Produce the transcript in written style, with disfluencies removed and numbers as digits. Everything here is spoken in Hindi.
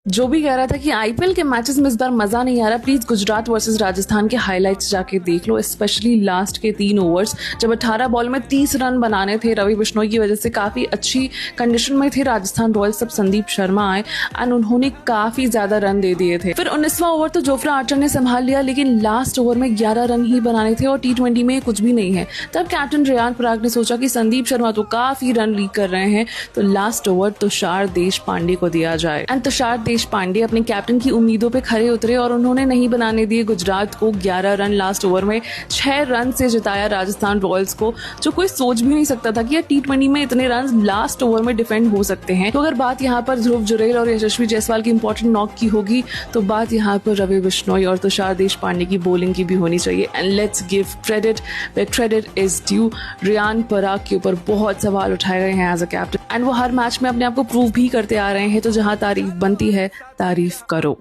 जो भी कह रहा था कि आईपीएल के मैचेस में इस बार मजा नहीं आ रहा, प्लीज गुजरात वर्सेस राजस्थान के हाइलाइट्स जाके देख लो, स्पेशली लास्ट के 3 ओवर्स जब 18 बॉल में 30 रन बनाने थे। रवि बिश्नोई की वजह से काफी अच्छी कंडीशन में थे राजस्थान रॉयल्स, तब संदीप शर्मा आए एंड उन्होंने काफी ज्यादा रन दे दिए थे। फिर 19वां ओवर तो जोफ्रा आर्चर ने संभाल लिया, लेकिन लास्ट ओवर में 11 रन ही बनाने थे और T20 में कुछ भी नहीं है। तब कैप्टन रियान पराग ने सोचा कि संदीप शर्मा तो काफी रन लीक कर रहे हैं, तो लास्ट ओवर तुषार देशपांडे को दिया जाए एंड तुषार देशपांडे अपने कैप्टन की उम्मीदों पे खरे उतरे और उन्होंने नहीं बनाने दिए गुजरात को 11 रन। लास्ट ओवर में 6 रन से जिताया राजस्थान रॉयल्स को, जो कोई सोच भी नहीं सकता था कि यार T20 में इतने रन लास्ट ओवर में डिफेंड हो सकते हैं। तो अगर बात यहाँ पर ध्रुव जुरैल और यशस्वी जायसवाल की इंपॉर्टेंट नॉक की होगी, तो बात यहाँ पर रवि बिश्नोई और तुषार देशपांडे की बॉलिंग की भी होनी चाहिए। And let's give credit where credit is due. Riyan Parag के ऊपर बहुत सवाल उठाए गए हैं एज अ कैप्टन एंड वो हर मैच में अपने आप को प्रूव भी करते आ रहे हैं, तो जहां तारीफ बनती है तारीफ करो।